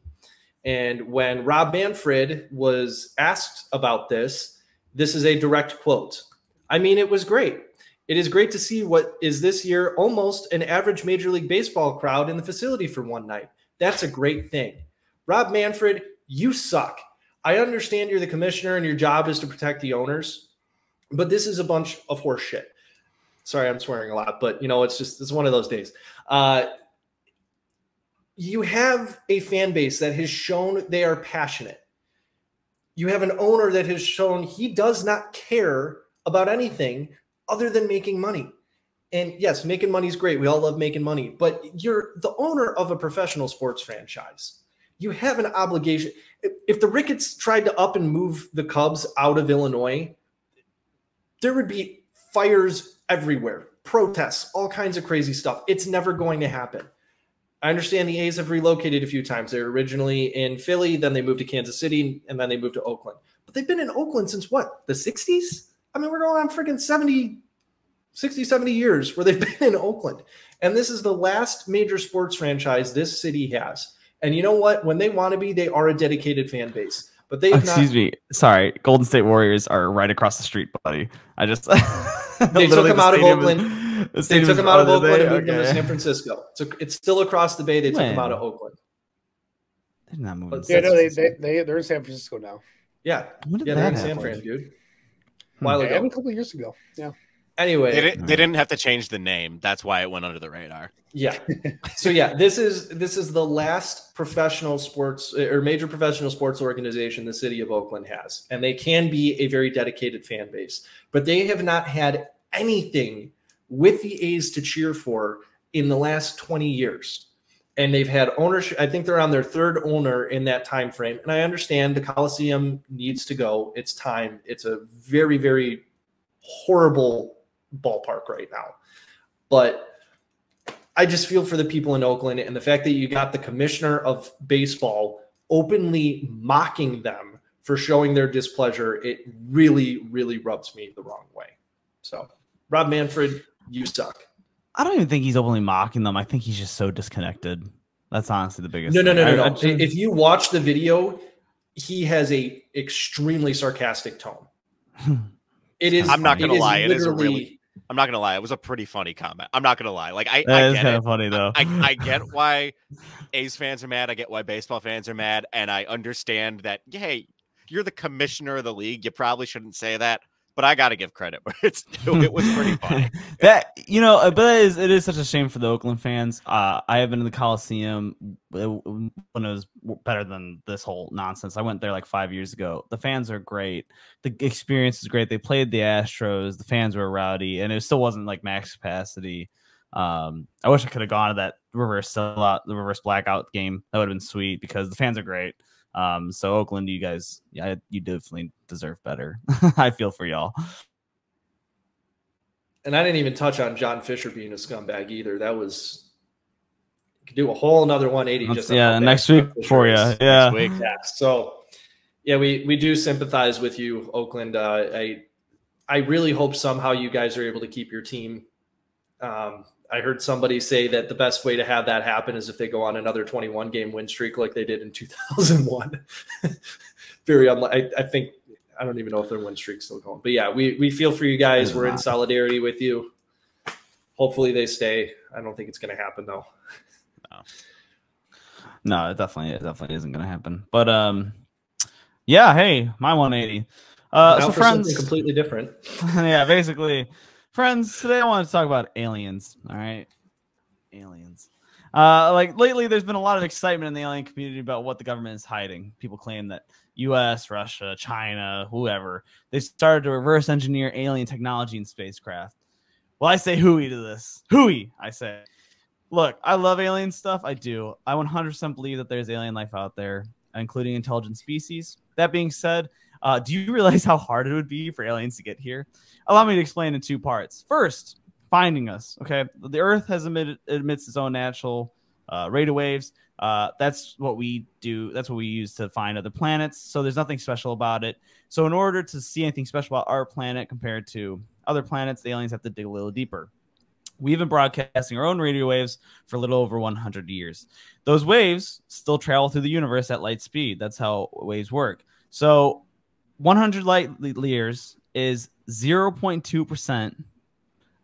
And when Rob Manfred was asked about this is a direct quote. I mean, it was great. It is great to see what is this year almost an average Major League Baseball crowd in the facility for one night. That's a great thing. Rob Manfred, you suck. I understand you're the commissioner and your job is to protect the owners, but this is a bunch of horse shit. Sorry, I'm swearing a lot, but it's one of those days. You have a fan base that has shown they are passionate. You have an owner that has shown he does not care about anything other than making money. And yes, making money is great. We all love making money, but you're the owner of a professional sports franchise. You have an obligation. If the Ricketts tried to up and move the Cubs out of Illinois, there would be fires everywhere, protests, all kinds of crazy stuff. It's never going to happen. I understand the A's have relocated a few times. They were originally in Philly, then they moved to Kansas City, and then they moved to Oakland. But they've been in Oakland since what, the 60s? I mean, we're going on freaking 60, 70 years where they've been in Oakland. And this is the last major sports franchise this city has. And you know what? When they want to be, they are a dedicated fan base. But they have Excuse me. Sorry. Golden State Warriors are right across the street, buddy. I just they took them out of Oakland. They took them out of Oakland and moved them to San Francisco. So it's still across the bay. They took them out of Oakland. They're not moving. Yeah, no, they're in San Francisco now. Yeah. They're in San Fran, dude. A while ago. A couple of years ago. Yeah. Anyway, they didn't have to change the name. That's why it went under the radar. Yeah. So yeah, this is the last professional sports or major professional sports organization the city of Oakland has, and they can be a very dedicated fan base, but they have not had anything with the A's to cheer for in the last 20 years. And they've had ownership. I think they're on their third owner in that time frame. And I understand the Coliseum needs to go. It's time. It's a very, very horrible ballpark right now. But I just feel for the people in Oakland, and the fact that you got the commissioner of baseball openly mocking them for showing their displeasure, it really, really rubs me the wrong way. So, Rob Manfred, you suck. I don't even think he's openly mocking them. I think he's just so disconnected. That's honestly the biggest thing. No. If you watch the video, he has a extremely sarcastic tone. It is. I'm not gonna lie. It is a really. I'm not gonna lie. It was a pretty funny comment. I'm not gonna lie. Like I get kind of funny though. I get why A's fans are mad. I get why baseball fans are mad, and I understand that. Hey, you're the commissioner of the league. You probably shouldn't say that. but I got to give credit. It was pretty funny. That, but it is such a shame for the Oakland fans. I have been in the Coliseum when it was better than this whole nonsense. I went there like 5 years ago. The fans are great. The experience is great. They played the Astros. The fans were rowdy, and it still wasn't like max capacity. I wish I could have gone to that reverse sellout, the reverse blackout game. That would have been sweet because the fans are great. So Oakland, you guys, you definitely deserve better. I feel for y'all. And I didn't even touch on John Fisher being a scumbag either. That was, you could do a whole another 180. Just next week for you. Yeah. Next week. Yeah. So yeah, we do sympathize with you, Oakland. I really hope somehow you guys are able to keep your team. I heard somebody say that the best way to have that happen is if they go on another 21-game win streak like they did in 2001. Very unlikely. I think, I don't even know if their win streak's still going. But yeah, we feel for you guys. We're in solidarity with you. Hopefully they stay. I don't think it's going to happen though. No, it definitely isn't going to happen. But yeah, hey, my 180. So friends, completely different. Yeah, basically. Friends, today I want to talk about aliens. All right, aliens. Like lately, there's been a lot of excitement in the alien community about what the government is hiding. People claim that U.S., Russia, China, whoever, they started to reverse engineer alien technology in spacecraft. Well, I say hooey to this. Hooey, I say. Look, I love alien stuff. I do. I 100% believe that there's alien life out there, including intelligent species. That being said, do you realize how hard it would be for aliens to get here? Allow me to explain in two parts. First, finding us. Okay, the Earth emits its own natural radio waves. That's what we do. That's what we use to find other planets. So there's nothing special about it. So in order to see anything special about our planet compared to other planets, the aliens have to dig a little deeper. We've been broadcasting our own radio waves for a little over 100 years. Those waves still travel through the universe at light speed. That's how waves work. So 100 light years is 0.2%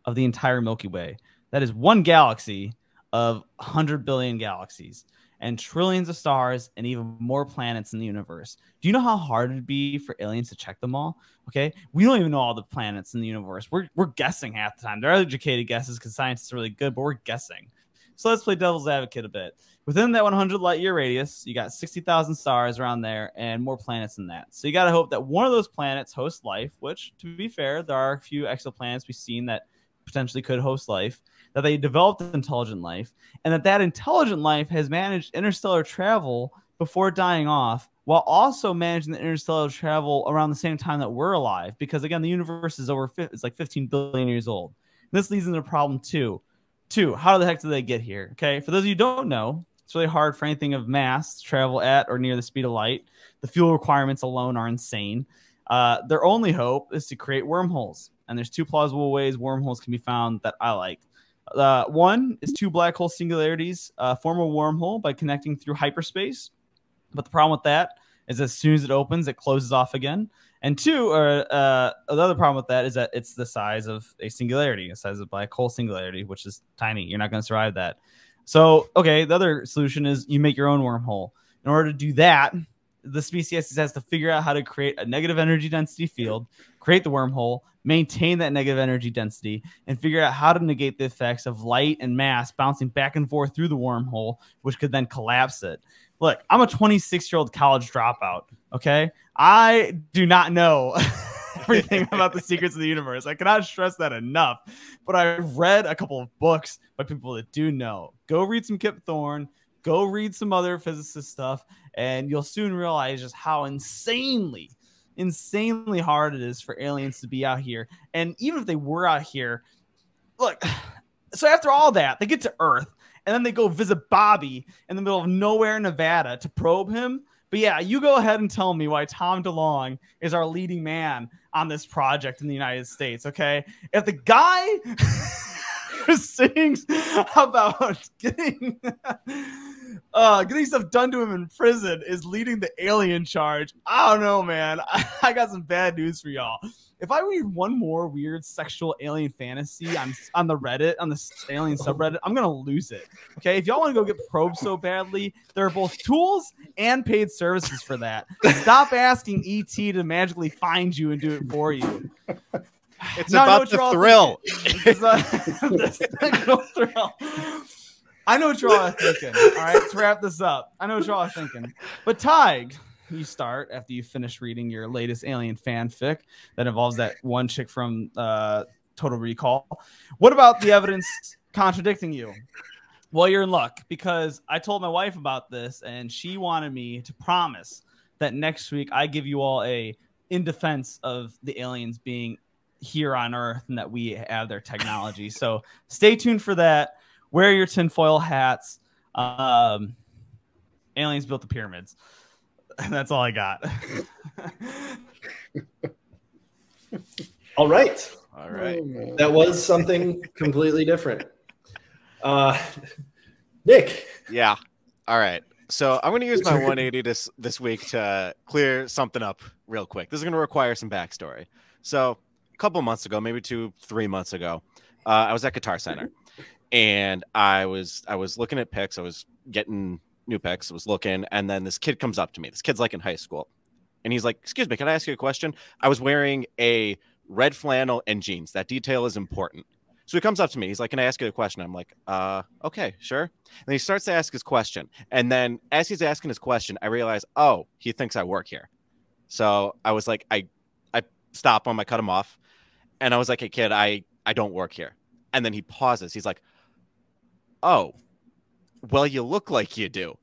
of the entire Milky Way. That is one galaxy of 100 billion galaxies and trillions of stars and even more planets in the universe. Do you know how hard it'd be for aliens to check them all? Okay, we don't even know all the planets in the universe. We're guessing half the time. They're educated guesses because science is really good, but we're guessing. So let's play devil's advocate a bit. Within that 100 light year radius, you got 60,000 stars around there and more planets than that. So you got to hope that one of those planets hosts life, which, to be fair, there are a few exoplanets we've seen that potentially could host life, that they developed intelligent life, and that intelligent life has managed interstellar travel before dying off, while also managing the interstellar travel around the same time that we're alive. Because, again, the universe is it's like 15 billion years old. And this leads into a problem, too. How the heck did they get here? Okay, for those of you who don't know, it's really hard for anything of mass to travel at or near the speed of light. The fuel requirements alone are insane. Their only hope is to create wormholes. And there's two plausible ways wormholes can be found that I like. One is two black hole singularities form a wormhole by connecting through hyperspace. But the problem with that is as soon as it opens, it closes off again. And two, the other problem with that is that it's the size of a singularity, the size of a black hole singularity, which is tiny. You're not going to survive that. So, okay, the other solution is you make your own wormhole. In order to do that, the species has to figure out how to create a negative energy density field, create the wormhole, maintain that negative energy density, and figure out how to negate the effects of light and mass bouncing back and forth through the wormhole, which could then collapse it. Look, I'm a 26-year-old college dropout, okay? I do not know everything about the secrets of the universe. I cannot stress that enough. But I've read a couple of books by people that do know. Go read some Kip Thorne. Go read some other physicist stuff. And you'll soon realize just how insanely hard it is for aliens to be out here. And even if they were out here, look, so after all that, they get to Earth. And then they go visit Bobby in the middle of nowhere, Nevada, to probe him. But yeah, you go ahead and tell me why Tom DeLonge is our leading man on this project in the United States, okay? If the guy sings about getting getting stuff done to him in prison is leading the alien charge. I don't know, man. I got some bad news for y'all. If I read one more weird sexual alien fantasy on the Reddit, on the alien subreddit, I'm gonna lose it. Okay, if y'all want to go get probed so badly, there are both tools and paid services for that. Stop asking ET to magically find you and do it for you. It's about the thrill. It's the sexual thrill. I know what you're all thinking. All right, to wrap this up, I know what you're all thinking. But Teige, you start after you finish reading your latest alien fanfic that involves that one chick from Total Recall. What about the evidence contradicting you? Well, you're in luck, because I told my wife about this, and she wanted me to promise that next week I give you all in defense of the aliens being here on Earth and that we have their technology. So stay tuned for that. Wear your tinfoil hats. Aliens built the pyramids. That's all I got. All right. That was something completely different. Nick. Yeah. All right. So I'm going to use my 180 this week to clear something up real quick. This is going to require some backstory. So a couple months ago, maybe 2-3 months ago, I was at Guitar Center, and I was looking at picks. I was getting new picks. I was looking, and then this kid comes up to me. This kid's like in high school, and he's like, "Excuse me, can I ask you a question?" I was wearing a red flannel and jeans. That detail is important. So he comes up to me. He's like, "Can I ask you a question?" I'm like, okay, sure. And he starts to ask his question. And then as he's asking his question, I realize, oh, he thinks I work here. So I was like, I stop him. I cut him off. And I was like, "Hey, kid, I don't work here." And then he pauses. He's like, "Oh, well, you look like you do."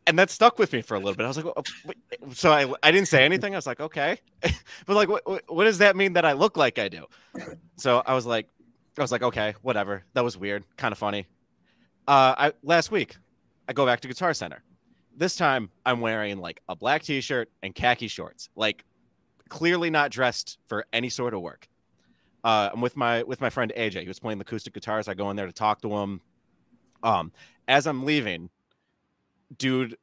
And that stuck with me for a little bit. I was like, oh, so I didn't say anything. I was like, okay. But like, what does that mean that I look like I do? So I was like, okay, whatever. That was weird. Kind of funny. Last week, I go back to Guitar Center. This time I'm wearing like a black t-shirt and khaki shorts, like clearly not dressed for any sort of work. I'm with my friend AJ. He was playing the acoustic guitars. I go in there to talk to him. As I'm leaving, dude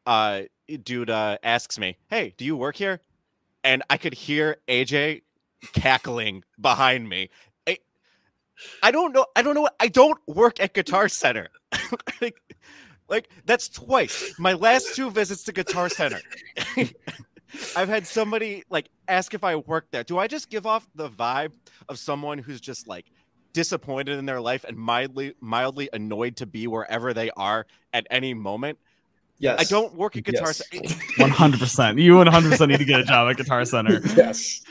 asks me, "Hey, do you work here?" And I could hear AJ cackling behind me. I don't know. I don't work at Guitar Center. like that's twice. My last 2 visits to Guitar Center. I've had somebody like ask if I work there. Do I just give off the vibe of someone who's just like disappointed in their life and mildly annoyed to be wherever they are at any moment? Yes. I don't work at Guitar Center. 100%. You 100% need to get a job at Guitar Center. Yes.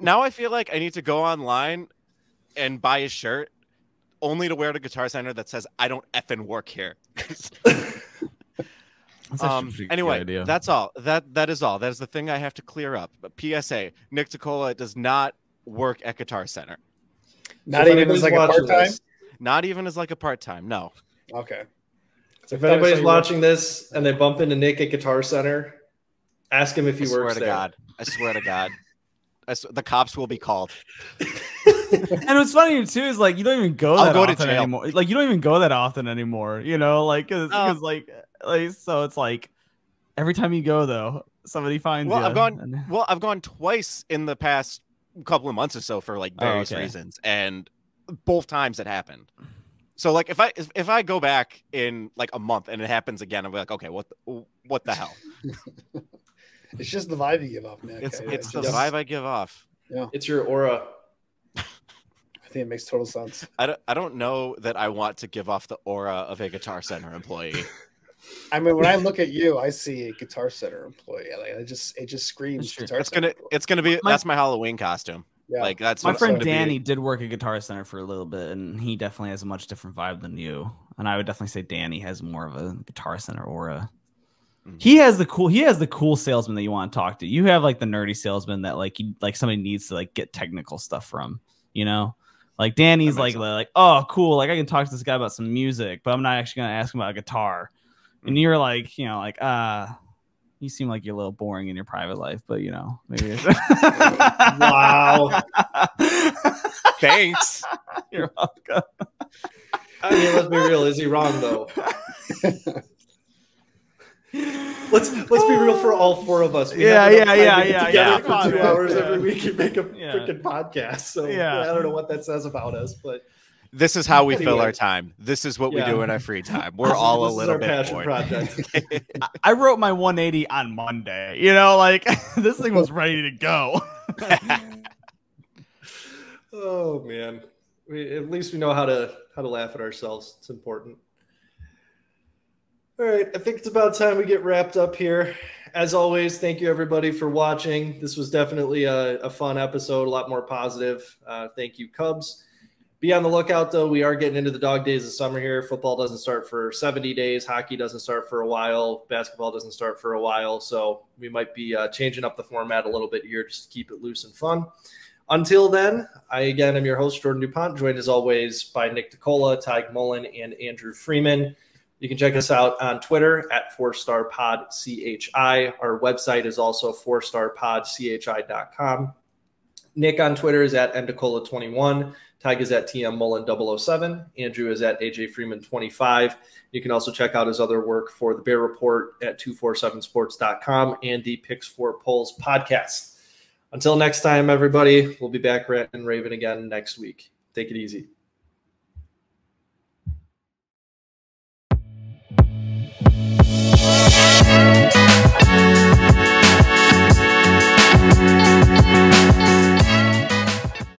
Now I feel like I need to go online and buy a shirt only to wear at a Guitar Center that says "I don't effing work here." Anyway, that's all. That is all. That is the thing I have to clear up. But PSA: Nick Ticola does not work at Guitar Center. Not even as like a part-time? Not even as like a part-time. No. Okay. If anybody's watching this and they bump into Nick at Guitar Center, ask him if he works there. I swear to God. The cops will be called. And what's funny too is like you don't even go that often anymore. Like you don't even go that often anymore. You know, like because like so it's like every time you go though, somebody finds you. I've gone twice in the past couple of months or so for like various reasons, and both times it happened. So like if I go back in like a month and it happens again, I'm like, okay, what the hell? It's just the vibe you give off, Nick. It's the vibe I give off. Yeah, it's your aura. I think it makes total sense. I don't know that I want to give off the aura of a Guitar Center employee. I mean, when I look at you, I see a Guitar Center employee. Like it just screams Guitar Center. It's gonna be that's my Halloween costume. Yeah. Like that's my friend Danny did work at Guitar Center for a little bit, and he definitely has a much different vibe than you. And I would definitely say Danny has more of a Guitar Center aura. Mm-hmm. He has the cool salesman that you want to talk to. You have like the nerdy salesman that like somebody needs to like get technical stuff from, you know? Like Danny's like, oh cool, like I can talk to this guy about some music, but I'm not actually gonna ask him about a guitar. Mm-hmm. And you're like, you know, like you seem like you're a little boring in your private life, but you know, maybe. Wow. Thanks. You're welcome. I mean, let's be real. Is he wrong though? Let's be real for all four of us. We together for 2 hours every week and make a freaking podcast. So I don't know what that says about us, but this is how we fill our time. This is what we do in our free time. We're all a little bit passion project. I wrote my 180 on Monday. You know, like this thing was ready to go. Oh man, at least we know how to laugh at ourselves. It's important. All right, I think it's about time we get wrapped up here. As always, thank you everybody for watching. This was definitely a fun episode, a lot more positive. Thank you, Cubs. Be on the lookout, though. We are getting into the dog days of summer here. Football doesn't start for 70 days. Hockey doesn't start for a while. Basketball doesn't start for a while. So we might be changing up the format a little bit here just to keep it loose and fun. Until then, I, again, am your host, Jordan DuPont, joined as always by Nick DeCola, Teige Mullen, and Andrew Freeman. You can check us out on Twitter at 4starpodchi. Our website is also 4starpodchi.com. Nick on Twitter is at mdecola21. Teige is at tmmullen007. Andrew is at ajfreeman25. You can also check out his other work for the Bear Report at 247sports.com and the Picks 4 Polls podcast. Until next time, everybody, we'll be back ranting and raving again next week. Take it easy.